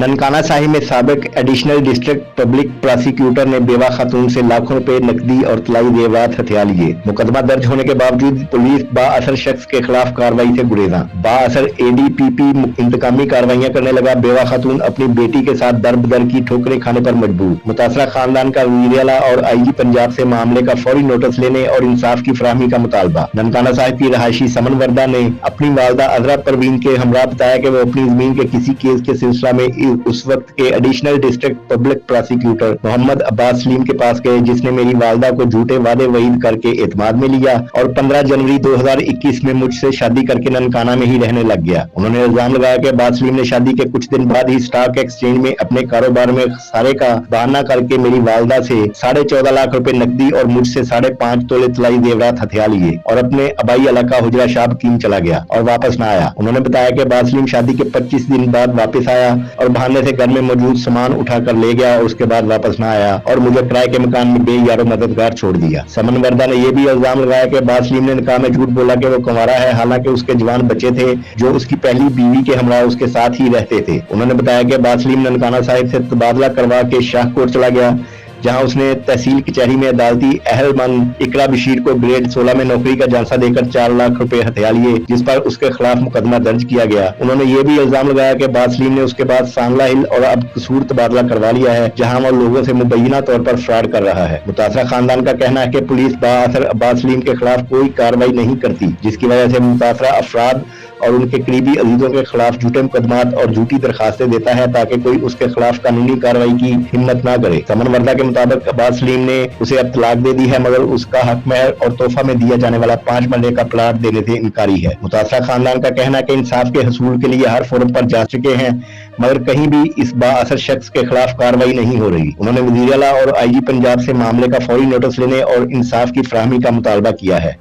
ननकाना साहिब में साबिक additional district public prosecutor ने बेवा खातून से लाखों रुपए नकदी और तलाई जेवरात हथिया लिए। मुकदमा दर्ज होने के बावजूद पुलिस बाअसर शख्स के खिलाफ कार्रवाई से गुरेजा। बाअसर एडीपीपी इंतकामी कार्रवाइयां करने लगा। बेवा खातून अपनी बेटी के साथ दर बदर की ठोकरें खाने पर मजबूर। मुतासरा खानदान का वज़ीर-ए-आला और आईजी पंजाब से मामले का फौरी नोटिस लेने और इंसाफ की फराहमी का मुतालबा। ननकाना साहिब की रहायशी समन वर्दा ने अपनी वालदा अजरा परवीन के हमरा बताया कि वो अपनी जमीन के किसी केस के सिलसिला में उस वक्त के additional district public prosecutor Mohammad Abbas Salim के पास गए, जिसने मेरी वालदा को झूठे वादे वईद करके एतमाद में लिया और 15 जनवरी 2021 में मुझसे शादी करके ननकाना में ही रहने लग गया। उन्होंने इल्जाम लगाया कि अब्बास सलीम ने शादी के कुछ दिन बाद ही स्टॉक एक्सचेंज में अपने कारोबार में खसारे का बहाना करके मेरी वालदा से 14.5 लाख रुपए नकदी और मुझसे 5.5 तोले तलाई जेवरात हथिया लिए और अपने अबाई इलाका हुजरा शाह कीम चला गया और वापस न आया। उन्होंने बताया कि अब्बास सलीम शादी के 25 दिन बाद वापस आया और बहाने से घर में मौजूद सामान उठाकर ले गया और उसके बाद वापस न आया और मुझे किराए के मकान में बेयारो मददगार छोड़ दिया। समन वर्दा ने यह भी इल्जाम लगाया कि अब्बास सलीम ने निकाह में झूठ बोला कि वो कुंवारा है, हालांकि उसके जवान बच्चे थे जो उसकी पहली बीवी के हमरा उसके साथ ही रहते थे। उन्होंने बताया कि अब्बास सलीम ननकाना साहिब से तबादला करवा के शाहकोट चला गया, जहां उसने तहसील कचहरी में अदालती अहलमंद इकरा बशीर को ग्रेड 16 में नौकरी का झांसा देकर 4 लाख रुपए हथिया लिए, जिस पर उसके खिलाफ मुकदमा दर्ज किया गया। उन्होंने ये भी इल्जाम लगाया कि अब्बास सलीम ने उसके बाद सांगला हिल और अब कसूर तबादला करवा लिया है, जहां वो लोगों से मुबैना तौर पर फ्रॉड कर रहा है। मुतासरा खानदान का कहना है कि पुलिस बाअसर अब्बास सलीम के खिलाफ कोई कार्रवाई नहीं करती, जिसकी वजह से मुतासरा अफराद और उनके करीबी अजीजों के खिलाफ झूठे मुकदमात और झूठी दरखास्तें देता है ताकि कोई उसके खिलाफ कानूनी कार्रवाई की हिम्मत ना करे। समन वर्दा के मुताबिक अब्बास सलीम ने उसे अब तलाक दे दी है, मगर उसका हक महर और तोहफा में दिया जाने वाला 5 मरले का प्लाट देने से इनकारी है। मुतासरा खानदान का कहना है कि इंसाफ के हसूल के लिए हर फोरम पर जा चुके हैं, मगर कहीं भी इस बाअसर शख्स के खिलाफ कार्रवाई नहीं हो रही। उन्होंने वज़ीर-ए-आला और आईजी पंजाब से मामले का फौरी नोटिस लेने और इंसाफ की फराहमी का मुतालबा किया है।